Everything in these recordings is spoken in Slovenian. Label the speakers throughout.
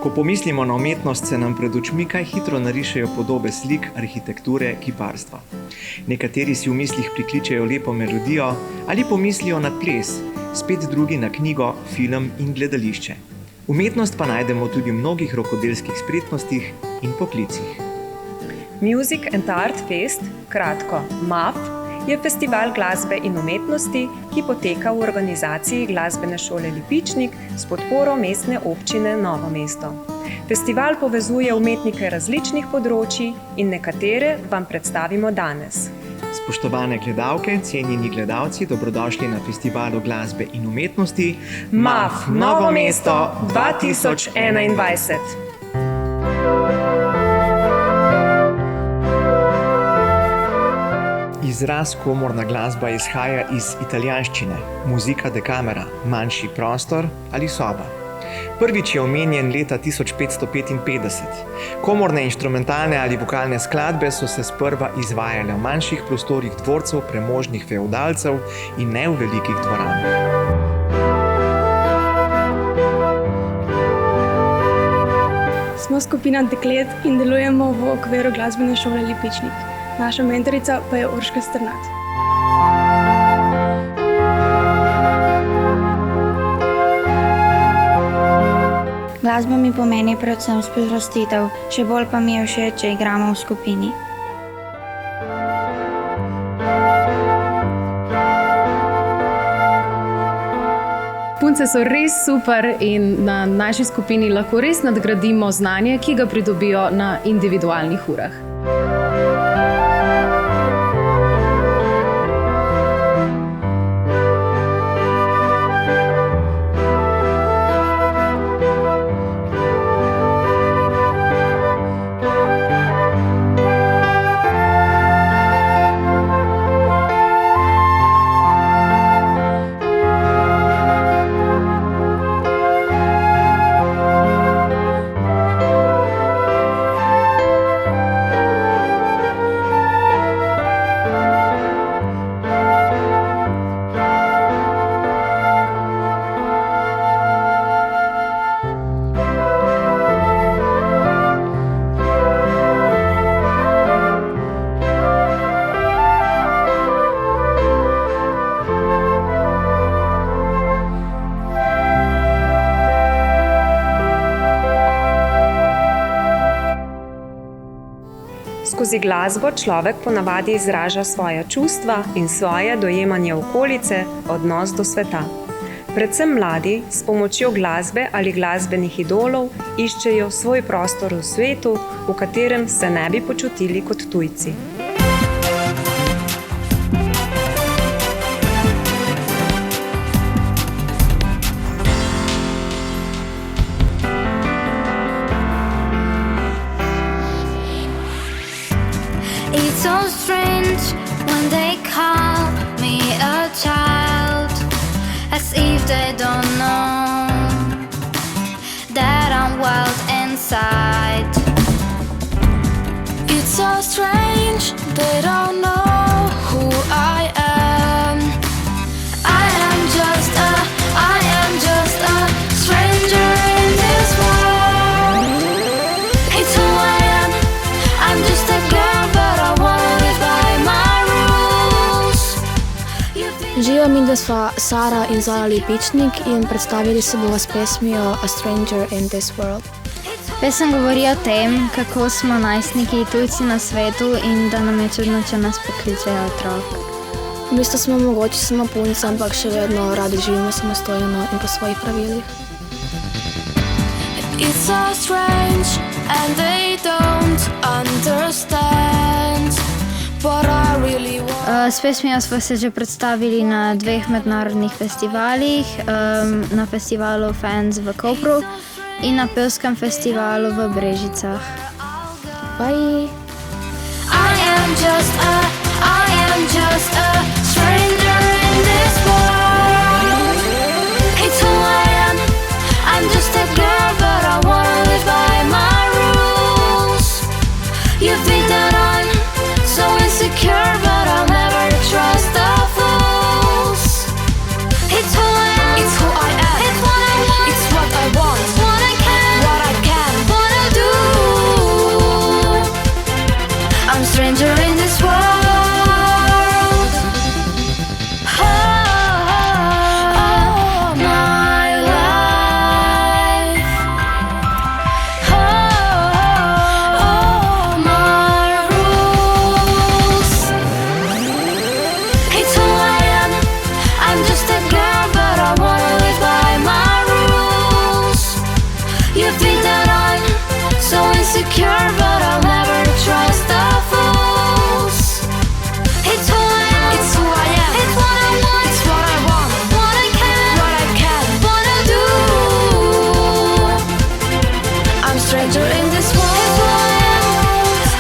Speaker 1: Ko pomislimo na umetnost, se nam pred očmi kaj hitro narišejo podobe slik, arhitekture, kiparstva. Nekateri si v mislih prikličejo lepo melodijo ali pomislijo na ples, spet drugi na knjigo, film in gledališče. Umetnost pa najdemo tudi v mnogih rokodelskih spretnostih in poklicih.
Speaker 2: Music and Art Fest, kratko MAF, je festival glasbe in umetnosti, ki poteka v organizaciji Glasbene šole Lipičnik s podporo mestne občine Novo mesto. Festival povezuje umetnike različnih področij in nekatere vam predstavimo danes.
Speaker 1: Spoštovane gledalke, cenjeni gledalci, dobrodošli na festivalu glasbe in umetnosti
Speaker 2: MAF Novo mesto 2021.
Speaker 1: Izraz komorna glasba izhaja iz italijanščine, musica de camera, manjši prostor ali soba. Prvič je omenjen leta 1555. Komorne inštrumentalne ali vokalne skladbe so se sprva izvajale v manjših prostorih dvorcev premožnih fevdalcev in ne v velikih dvoranah.
Speaker 3: Smo skupina deklet in delujemo v okviru Glasbene šole Lipičnik. Naša mentorica pa je Urška Strnad.
Speaker 4: Glasba mi pomeni predvsem sprostitev, še bolj pa mi je všeč, če igramo v skupini.
Speaker 5: Punce so res super in na naši skupini lahko res nadgradimo znanje, ki ga pridobijo na individualnih urah.
Speaker 2: Skozi glasbo človek ponavadi izraža svoja čustva in svoje dojemanje okolice, odnos do sveta. Predvsem mladi s pomočjo glasbe ali glasbenih idolov iščejo svoj prostor v svetu, v katerem se ne bi počutili kot tujci.
Speaker 6: It's so strange when they call me a child, as if they don't know that I'm wild inside. It's so strange they don't know who I am. I am just a stranger in this world. It's who I am. I'm just a girl, but I wanna live by my rules.
Speaker 3: Živa, midva sva Sara in Zala Lipičnik in predstavili se bomo s pesmijo A Stranger in this World.
Speaker 4: Pesem govori o tem, kako smo najstniki tujci na svetu in da nam je čudno, če nas pokličejo otrok.
Speaker 3: V bistvu smo mogoče samo punce, ampak še vedno radi živimo samostojno in po svojih pravilih.
Speaker 6: It's so strange and they don't understand what I really want.
Speaker 4: S pesmijo smo se že predstavili na 2 mednarodnih festivalih, na festivalu Fans v Kopru in na pevskem festivalu v Brežicah. Bye!
Speaker 6: I am just a stranger in this world. It's who I am. I'm just a girl, but I wanna live by my rules. You think that I'm so insecure, but I'll never trust the fools. It's who I am. It's who I am. It's what I want. It's what I can. What I can. insecure, but I'll never trust the fools. It's who I am, it's who I am. It's what I want, it's what I want. What I can, wanna do. I'm stranger in this world. It's who I am.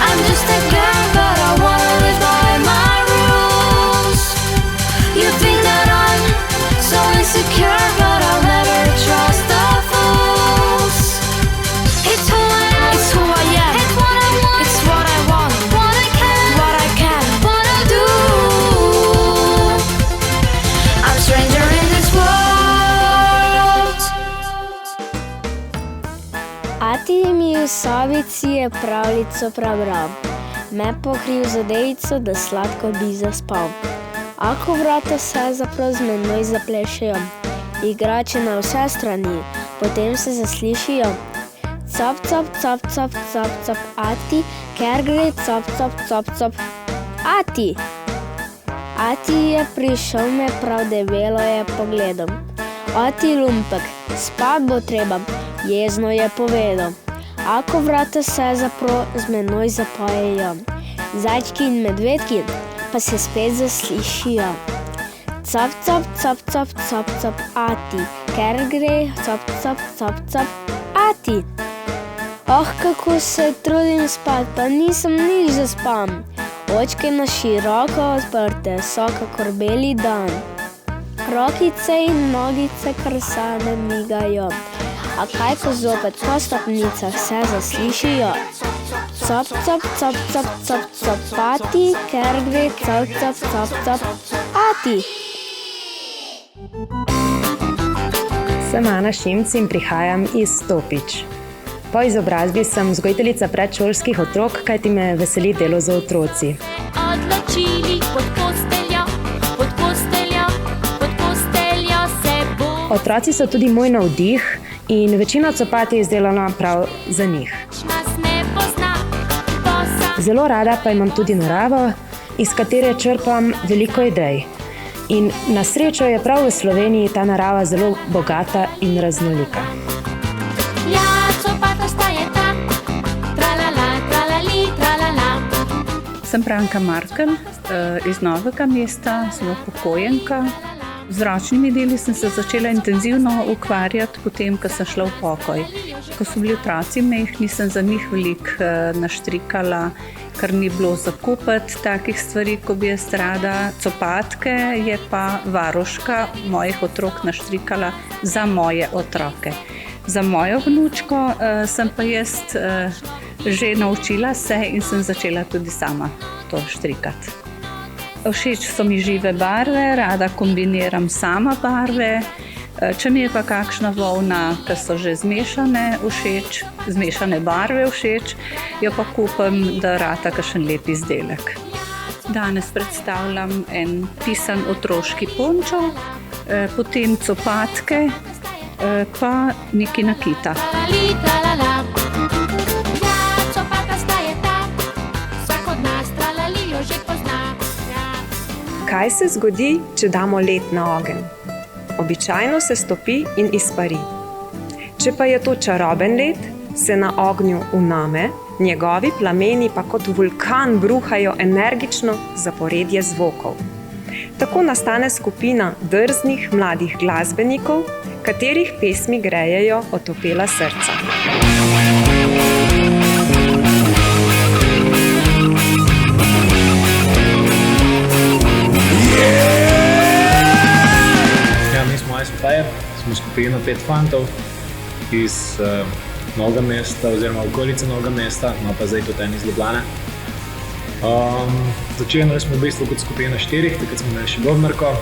Speaker 6: I'm just a girl, but I wanna live by my rules. You think that I'm so insecure, but I'll never trust the fools. It's who I am, it's who I am. It's what I want, it's what I want. What I can, wanna do. I'm stranger in this world.
Speaker 7: Ati mi v sobici je pravljico prebral, me pokril z odejico, da sladko bi zaspal. Ako vrata se zaprl, z menoj zaplešejo, igrače na vse strani, potem se zaslišijo. Cop, cop, cop, cop, cop, cop, ati, ker gre cop, cop, cop, cop, ati. Ati je prišel, me prav debelo je pogledal. Ati lumpek, spat bo treba, jezno je povedal. Ako vrata se zapro, z menoj zapojejo. Zajčki in medvedki pa se spet zaslišijo. Cop, cop, cop, cop, cop, cop, ati, ker gre cop, cop, cop, cop, ati. Oh, kako se trudim spat, pa nisem nič zaspal. Očke na široko odprte so kakor beli dan. Rokice in nogice kar same migajo. A kaj pa zopet po stopnicah se zaslišijo? Cop, cop, cop, cop, cop, cop, ati, ker gre cop, cop, cop, cop, ati.
Speaker 2: Sem Ana Šimc in prihajam iz Stopič. Po izobrazbi sem vzgojiteljica predšolskih otrok, kajti me veseli delo z otroci.
Speaker 6: Odločili pod posteljo se bo.
Speaker 2: Otroci so tudi moj navdih in večina copat je izdelana prav za njih.
Speaker 6: Nas ne pozna,
Speaker 2: Zelo rada pa imam tudi naravo, iz katere črpam veliko idej. In na srečo je prav v Sloveniji ta narava zelo bogata in raznolika.
Speaker 6: ja, copata stajeta, tralala, tralali, tralala.
Speaker 8: Sem Branka Markelj iz Novega mesta, sem upokojenka. Z ročnimi deli sem se začela intenzivno ukvarjati potem, ko sem šla v pokoj. Ko so bili otroci mehni, sem za njih veliko naštrikala, ker ni bilo za kupiti takih stvari, ko bi jaz rada. Copatke je pa varuška mojih otrok naštrikala za moje otroke. Za mojo vnučko sem pa jaz že naučila se in sem začela tudi sama to štrikati. Všeč so mi žive barve, rada kombiniram sama barve. Če mi je pa kakšna volna, ki so že zmešane, všeč, zmešane barve všeč, jo pa kupim, da rata kakšen lep izdelek. Danes predstavljam en pisan otroški pončo, potem copatke, pa neki nakita.
Speaker 6: Tralali, tralala. Ja, copata stajeta, vsak od nas tralali jo že pozna.
Speaker 2: Kaj se zgodi, če damo led na ogenj? Običajno se stopi in izpari. Če pa je to čaroben led, se na ognju uname, njegovi plameni pa kot vulkan bruhajo energično zaporedje zvokov. Tako nastane skupina drznih mladih glasbenikov, katerih pesmi grejejo otopela srca.
Speaker 9: Mi smo Ice Fire, smo skupina 5 fantov iz Novega mesta oziroma okolice Novega mesta, no pa zdaj tudi en iz Ljubljane. Začeli smo v bistvu kot skupina 4, takrat smo imeli še bobnarko.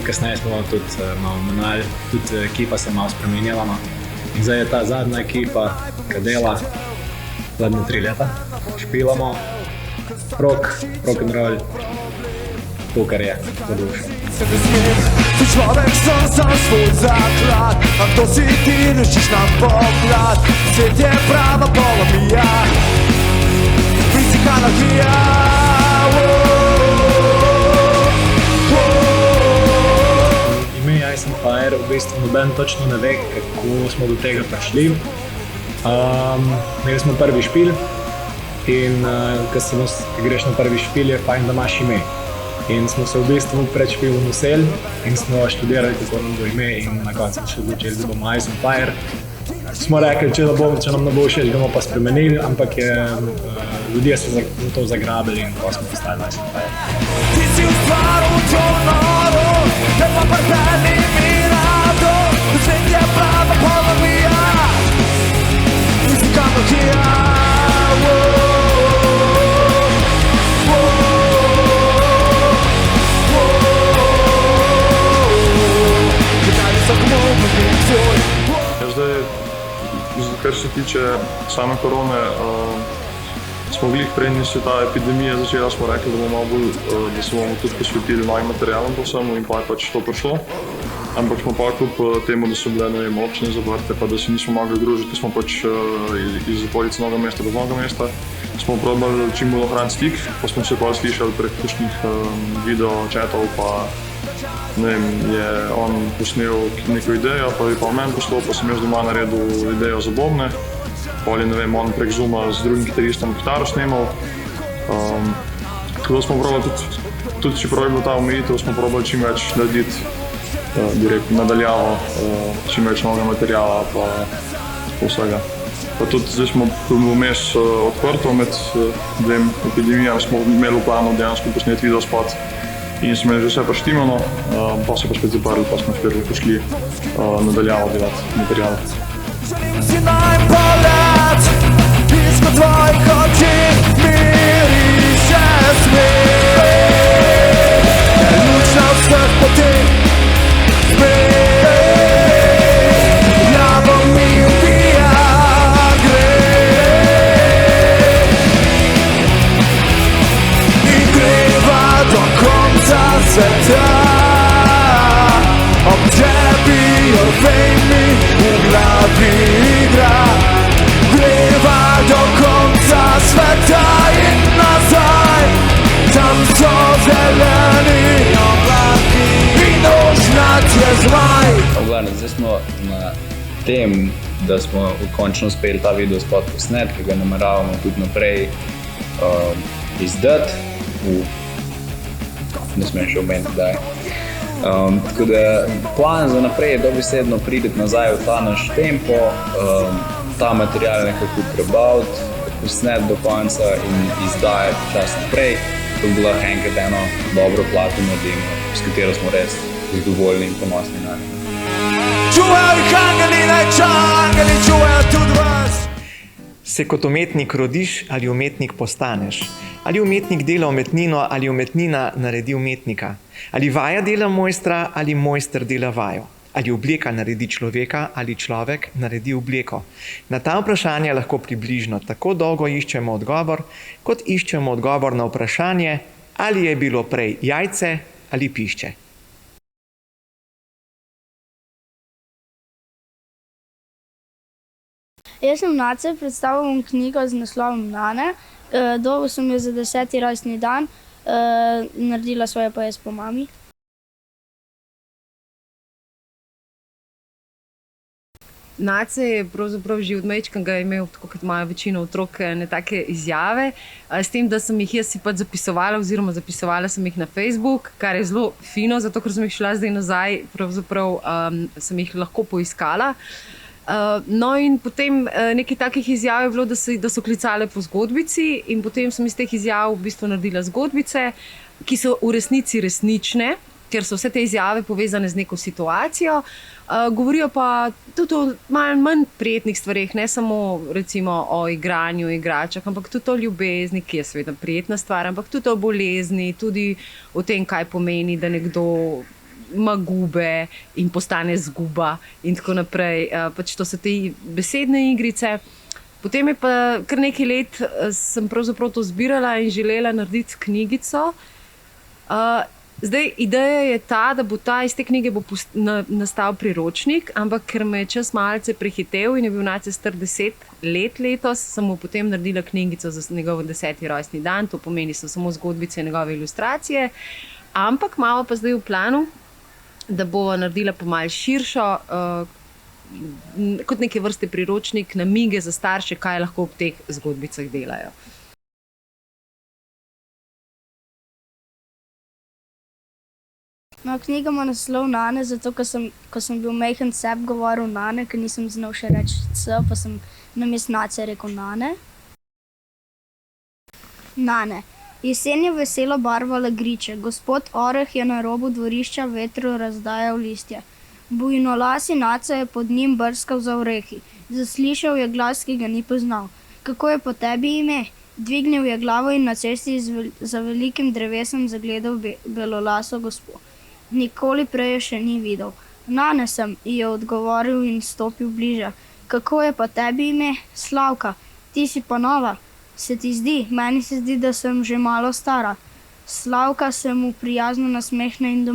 Speaker 9: Kasneje smo tudi malo menjali, tudi ekipa se malo spremenjala. In zdaj je ta zadnja ekipa, ki dela zadnje 3 leta. Špilamo rock and roll, to kar je za dušo.
Speaker 10: Si človek sam za svoj zaklad, a kdo si ti, rešiš na pogled. Svet je prava polomija, fizika anarhija.
Speaker 9: Ime Ice Fire v bistvu noben točno ne ve, kako smo do tega prišli. Imeli smo prvi špil in ko greš na prvi špil, je fajn, da imaš ime. In smo se v bistvu pred špilom usedli in smo študirali, kako nam bo ime, in na koncu smo še odločili, da bomo Ice on Fire. Smo rekli, če nam ne bo všeč, bomo pa spremenili, ampak ljudje so za to zagrabili in pa smo postali Ice on Fire.
Speaker 10: Ti si ustvaril to noro, te pa prpeli mirado, svet je prava polovija, muzika mokija.
Speaker 11: Zdaj, kar se tiče same korone, smo glih preden se ta epidemija začela, smo rekli, da bomo malo bolj, da se bomo tudi posvetili novim materialom povsem in pa je pač to prišlo. Ampak smo pa kljub temu, da so bile, ne vem, občine zaprte, pa da se nismo mogli družiti, smo pač iz okolice Novega mesta do Novega mesta, smo probali čim bolj ohraniti stik, pa smo se pa slišali prek kakšnih video chatov, pa ne vem, je on posnel neko idejo, pa je pa v meni poslal, pa sem jaz doma naredil idejo za bobne. Ali ne vem, on prek Zooma z drugim kitaristom kitaro snemal. Tako da smo probali tudi čeprav je bila ta omejitev, smo probali čim več narediti direktno nadaljavo, čim več novega materiala pa vsega. Pa tudi zdaj smo vmes odprto med dvem epidemijam, smo imeli v planu dejansko posneti videospot in smo že vse preštimano, pa se pa spet zaprli, pa smo spet pošli nadaljavo delati material.
Speaker 10: Želim si najpolet, blisko tvojih oči miriše smet. Luč na vseh poteh, Javo mi ubija greh in greva do konca sveta. Ob tebi orfej mi v glavi igra, greva do konca sveta in nazaj. Tam so zeleni oblaki in ožnat je zmaj.
Speaker 12: Zdaj smo na tem, da smo končno uspeli ta videospot posnet, ki ga nameravamo tudi naprej izdati. Ne smem še omeniti, kdaj. Tako da plan za naprej je dobesedno priti nazaj v ta naš tempo, ta material nekako prebaviti, posnet do konca in izdajati čas naprej. To bi lahko enkrat eno dobro plato naredimo, s katero smo res zadovoljni in ponosni na njo.
Speaker 10: Čuvajo jih angeli, naj angeli čuvajo tudi vas.
Speaker 1: Se kot umetnik rodiš ali umetnik postaneš? Ali umetnik dela umetnino ali umetnina naredi umetnika? Ali vaja dela mojstra ali mojster dela vajo? Ali obleka naredi človeka ali človek naredi obleko? Na ta vprašanja lahko približno tako dolgo iščemo odgovor, kot iščemo odgovor na vprašanje, ali je bilo prej jajce ali pišče.
Speaker 13: Jaz sem Nace, predstavil bom knjigo z naslovom Nane. Dobil sem jo za 10. rojstni dan, naredila svoje pa jaz po mami.
Speaker 5: Nace je pravzaprav že od majčkega imel, tako kot imajo večino otrok, ne take izjave, s tem, da sem jih jaz si pač zapisovala, oziroma zapisovala sem jih na Facebook, kar je zelo fino, zato ker sem jih šla zdaj nazaj, pravzaprav sem jih lahko poiskala. No in potem nekaj takih izjav je bilo, da so klicale po zgodbici in potem sem iz teh izjav v bistvu naredila zgodbice, ki so v resnici resnične, ker so vse te izjave povezane z neko situacijo. Govorijo pa tudi o malo manj prijetnih stvareh, ne samo recimo o igranju, igračah, ampak tudi o ljubezni, ki je seveda prijetna stvar, ampak tudi o bolezni, tudi o tem, kaj pomeni, da nekdo ima gube in postane zguba in tako naprej. Pač to so te besedne igrice. Potem je pa kar nekaj let sem pravzaprav to zbirala in želela narediti knjigico. Zdaj, ideja je ta, da bo iz te knjige nastal priročnik, ampak ker me je čas malce prehitev in je bil Nace star 10 let letos, sem mu potem naredila knjigico za njegov 10. rojstni dan, to pomeni, so samo zgodbice in njegove ilustracije, ampak imamo pa zdaj v planu, da bo naredila pa malo širšo kot neke vrste priročnik, namige za starše, kaj lahko ob teh zgodbicah delajo.
Speaker 13: No, knjiga ima naslov Nane, zato ko sem bil majhen sebi govoril Nane, ker nisem znal še reči C, pa sem namesto Nace rekel Nane. Nane. Jesen je veselo barvala griče, gospod Oreh je na robu dvorišča vetru razdajal listje. Bujnolasi Naca je pod njim brskal za orehi. Zaslišal je glas, ki ga ni poznal. Kako je po tebi ime? Dvignil je glavo in na cesti za velikim drevesom zagledal belolaso gospo. Nikoli prej še ni videl. Nane sem, je odgovoril in stopil bliže. Kako je pa tebi ime? Slavka. Ti si pa nova. Se ti zdi? Meni se zdi, da sem že malo stara. Slavka se mu prijazno nasmehne in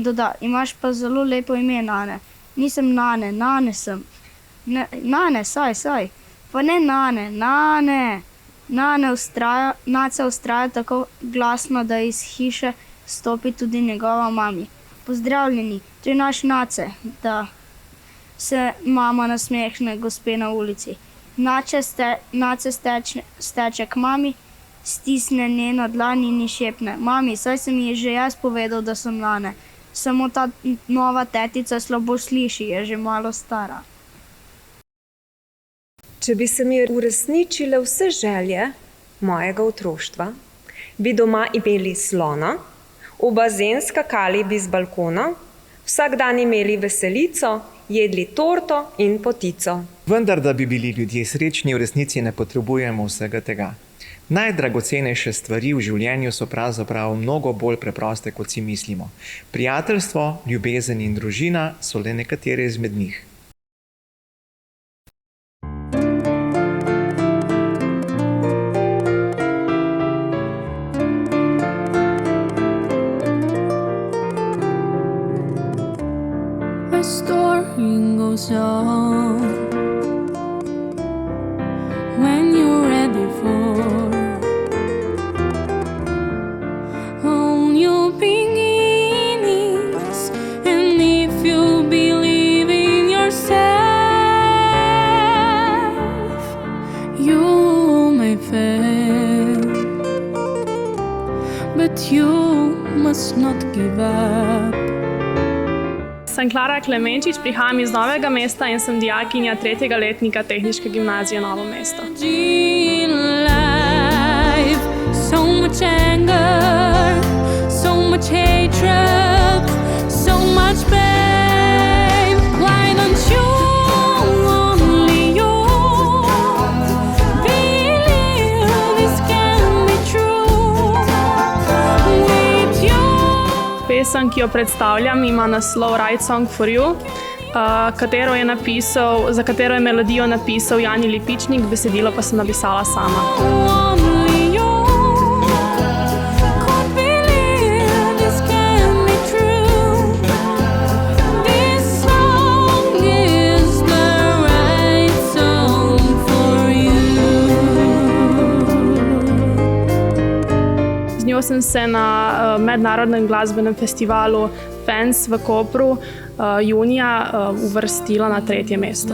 Speaker 13: doda, imaš pa zelo lepo ime, Nane. Nisem Nane, Nane sem. Nane, saj. Pa ne Nane, Nane. Naca vztraja tako glasno, da iz hiše stopi tudi njegova mami. Pozdravljeni, to je naš Nace, da se mama nasmehne gospe na ulici. Nace steče k mami, stisne njeno dlan in ji šepne. Mami, saj sem ji že jaz povedal, da sem Nane. Samo ta nova tetica slabo sliši, je že malo stara.
Speaker 2: Če bi se mi uresničile vse želje mojega otroštva, bi doma imeli slona, v bazen skakali bi z balkona, vsak dan imeli veselico, jedli torto in potico.
Speaker 1: Vendar, da bi bili ljudje srečni, v resnici ne potrebujemo vsega tega. Najdragocenejše stvari v življenju so pravzaprav mnogo bolj preproste, kot si mislimo. Prijateljstvo, ljubezen in družina so le nekatere izmed njih.
Speaker 6: When you're ready for all your beginnings, and if you believe in yourself, you may fail, but you must not give up.
Speaker 14: Sem Klara Klemenčič, prihajam iz Novega mesta in sem dijakinja 3. letnika Tehniške gimnazije Novo mesto.
Speaker 6: So much anger, so much hatred, so much pain. Why don't you, only you, believe this can be true with you?
Speaker 14: Pesem, ki jo predstavljam, ima naslov Right Song for You, za katero je melodijo napisal Jani Lipičnik, besedilo pa sem napisala sama. Z njo sem se na mednarodnem glasbenem festivalu Fans v Kopru junija uvrstila na 3. mesto.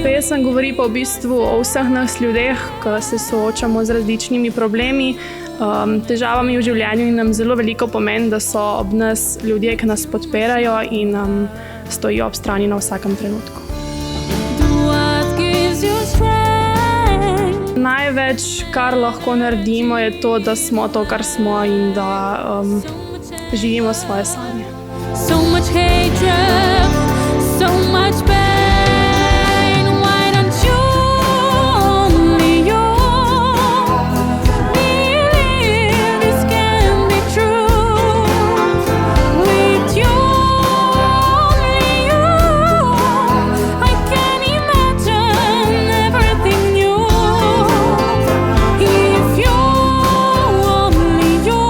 Speaker 14: Pesem govori pa v bistvu o vseh nas ljudeh, ki se soočamo z različnimi problemi, težavami v življenju in nam zelo veliko pomeni, da so ob nas ljudje, ki nas podpirajo in nam stojijo ob strani na vsakem trenutku. Največ, kar lahko naredimo, je to, da smo to, kar smo in da živimo svoje sanje. So much hatred, so much pain. Why don't you, only you, believe this can be true with you, only you. I can imagine everything new. If you, only you,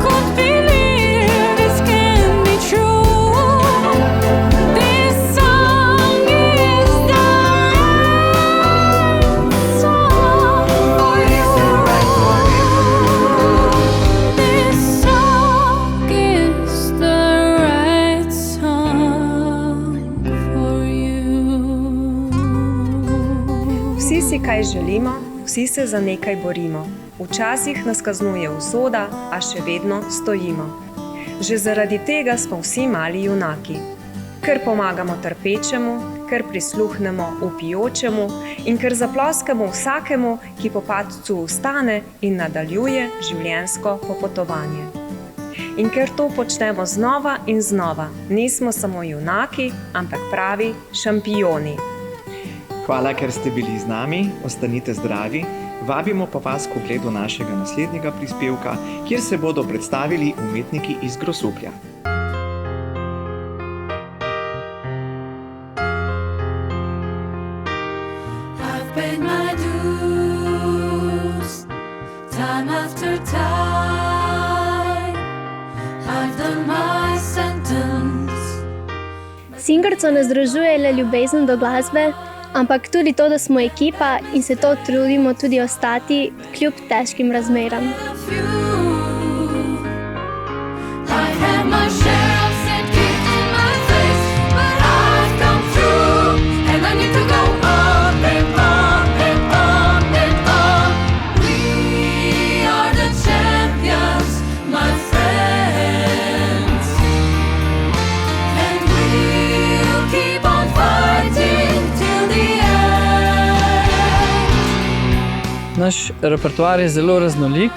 Speaker 14: could believe this can be true.
Speaker 2: kaj želimo, vsi se za nekaj borimo. Včasih nas kaznuje usoda, a še vedno stojimo. Že zaradi tega smo vsi mali junaki. Ker pomagamo trpečemu, ker prisluhnemo vpijočemu in ker zaploskamo vsakemu, ki po padcu vstane in nadaljuje življenjsko popotovanje. In ker to počnemo znova in znova, nismo samo junaki, ampak pravi šampioni.
Speaker 1: Hvala, ker ste bili z nami, ostanite zdravi. Vabimo pa vas k ogledu našega naslednjega prispevka, kjer se bodo predstavili umetniki iz Grosuplja.
Speaker 6: I've paid my dues, time after time. I've done my sentence.
Speaker 15: Singerco ne združuje le ljubezen do glasbe, ampak tudi to, da smo ekipa in se to trudimo tudi ostati kljub težkim razmeram.
Speaker 6: I had my share of sad kicks in my face, but I've come through, and I need to go on and on and on and on. We are the champions, my friends, and we'll keep on fighting till the end.
Speaker 16: Naš repertoar je zelo raznolik.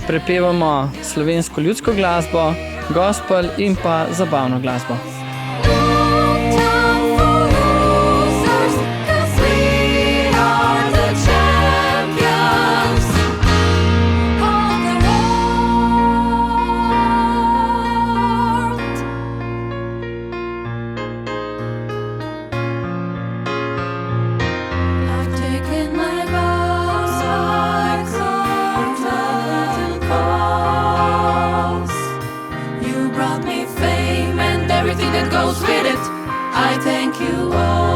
Speaker 16: Prepevamo slovensko ljudsko glasbo, gospel in pa zabavno glasbo.
Speaker 6: Everything that goes with it, I thank you all.